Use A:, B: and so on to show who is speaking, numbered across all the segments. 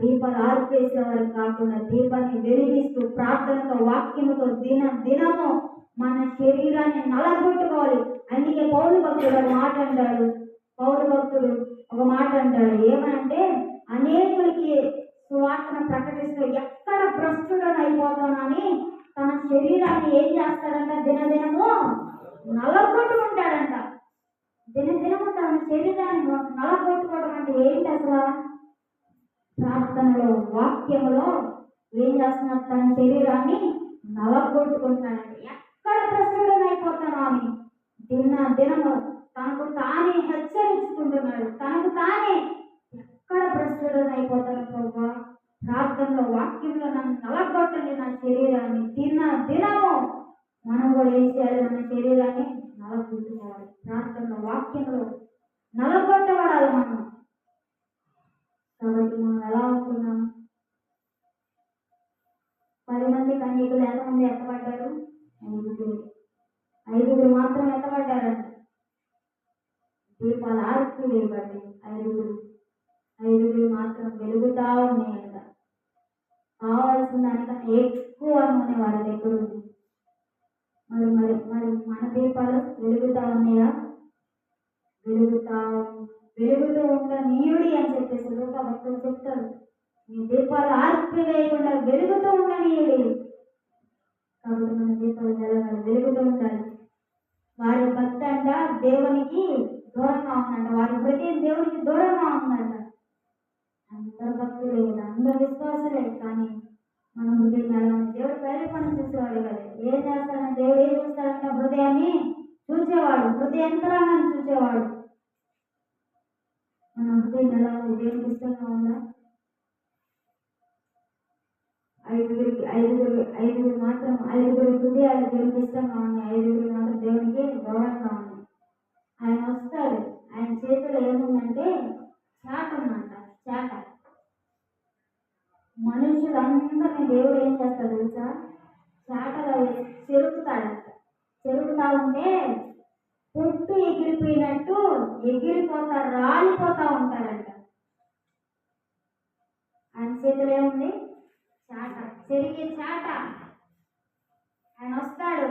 A: దీపాలు ఆర్పేసేవారు కాకుండా దీపాన్ని వెలిగిస్తూ ప్రార్థనతో వాక్యముతో దినము మన శరీరాన్ని నలగొట్టుకోవాలి. అందుకే పౌలు భక్తుడు ఒక మాట అంటాడు. ఏమనంటే, అనేకులకి సువార్తను ప్రకటిస్తూ ఎక్కడ భ్రష్టుడని అయిపోతానని తన శరీరాన్ని ఏం చేస్తాడంట, దినదినము నలగొట్టుకుంటాడంట. దినదినము తన శరీరాన్ని నలగొట్టుకోవడం అంటే ఏంటి అసలు? ప్రార్థనలో వాక్యములో ఏం చేస్తున్నారు? తన శరీరాన్ని నలగొట్టుకుంటున్నాడంటే ఎక్కడ భ్రష్టుడని అయిపోతాను అని దినము తనకు తానే హెచ్చరించుకుంటున్నాడు. తనకు తానే ఎక్కడ భ్రష్టుడని అయిపోతాను ప్రభు, ప్రార్థనలో వాక్యంలో నన్ను నలగొట్టండి నా శరీరాన్ని. దినము మనం కూడా ఏం చేయాలి? మన శరీరాన్ని నలగొట్టుకోవాలి. ప్రార్థనలో వాక్యంలో నలగొట్టబడాలి మనం. కాబట్టి మనం ఎలా ఉంటున్నాం? 10 మంది కన్యకులు ఎంతమంది ఎత్తబడ్డారు? 5గురు మాత్రం ఎత్తబడ్డారంట. దీపాలు ఆర్పి వేయబడ్డాయి. 5గురు మాత్రం వెలుగుతా ఉన్నాయంట. కావాల్సిన దానికన్నా ఎక్కువ నూనె వాళ్ళ దగ్గర ఉంది. మరి మరి మరి మన దీపాలు వెలుగుతా ఉన్నాయా? వెలుగుతూ ఉండనీయుడి అని చెప్పేసి లోక భక్తులు చెప్తారు. మీ దీపాలు ఆర్పివేయకుండా వెలుగుతూ ఉండనీయుడి. కాబట్టి మన దీపాలు వెలుగుతూ ఉండాలి. వారి భక్తి అంట దేవునికి దూరంగా ఉందంట. వారి హృదయం దేవునికి దూరంగా ఉందంట. అందరు భక్తులే కదా, అందరు విశ్వాసులే. కానీ మన హృదయం ఎలా ఉంది? దేవుడు పేరు పని చూసేవాడు కదా. ఏం చేస్తాడని దేవుడు ఏం చూస్తాడంటే హృదయాన్ని చూసేవాడు, హృదయంతరాన్ని చూసేవాడు. మన హృదయం ఎలా ఉంది? దేవునికి ఇష్టంగా ఉందా? ఐదుగురు మాత్రం 5గురు హృదయాలు దేవునికి ఇష్టంగా ఉన్నాయి. 5గురు మాత్రం దేవునికి గౌరవంగా ఉన్నాయి. ఆయన వస్తాడు. ఆయన చేతిలో ఏముందంటే చాట ఉందంట. చాట. మనుషులందరినీ దేవుడు ఏం చేస్తాడు తెలుసా? చాటలో చెరుకుతాడంట. చెరుకుతా ఉంటే పుట్టు ఎగిరిపోయినట్టు ఎగిరిపోతారు, రాలిపోతా ఉంటారంట. ఆయన చేతిలో ఏముంది? చాట. చెరిగే చాట. ఆయన వస్తాడు,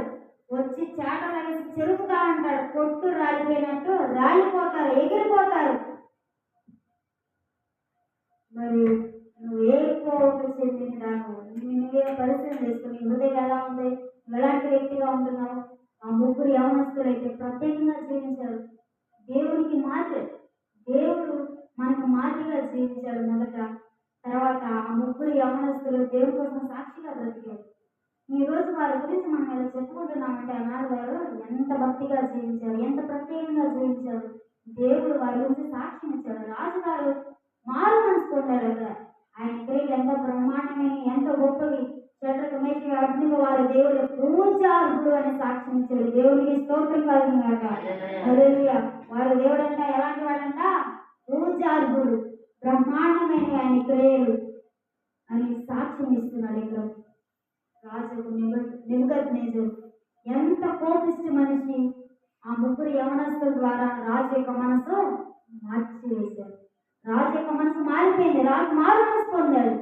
A: వచ్చి చాట వేసి చెరుకుతా ఉంటాడు. పొట్టు రాలిపోయినట్టు రాలిపోతారు, ఎగిరిపోతారు. మరి నువ్వు ఏ కోపం చెందిన దాన్ని నువ్వే పరిశీలన చేసుకుని హృదయం ఎలా ఉంది? ఎలాంటి వ్యక్తిగా ఉంటున్నావు? ఆ 3 యవనస్తులు అయితే ప్రత్యేకంగా జీవించారు. దేవునికి మాదిరి, దేవుడు మనకు మాదిరిగా జీవించాడు మొదట. తర్వాత ఆ 3 యవనస్తులు దేవుడి కోసం సాక్షిగా బ్రతికారు. ఈ రోజు వారి గురించి మనం ఇలా చెప్పుకుంటున్నామంటే అన్నాడు వారు ఎంత భక్తిగా జీవించారు, ఎంత ప్రత్యేకంగా జీవించారు. దేవుడు వారి గురించి సాక్ష్యం ఇచ్చాడు. రాజుగారు మారు మనసు పొందారు కదా. ఆయన క్రియలు ఎంత బ్రహ్మాండమైన, ఎంత గొప్పవి. చెట్లకు మేకి అగ్నిగా వారి దేవుడు పూజార్హుడు అని సాక్ష్యం ఇచ్చాడు. దేవుడికి స్తోత్రం కలుగుగాక. హల్లెలూయా. వారి దేవుడు అంట ఎలాంటి వాడంట? పూజార్హుడు, బ్రహ్మాండమైన ఆయన క్రియలు అని సాక్ష్యం ఇస్తున్నాడు. ఇక్కడ రాజుకు నెబుకద్నెజరు ఎంత కోపిష్టి మనిషి. ఆ 3 యవనస్తుల ద్వారా రాజు యొక్క మనసు మార్చివేశారు. రాజు యొక్క మనసు మారిపోయింది. రాజు మారు మనసు పొందాడు.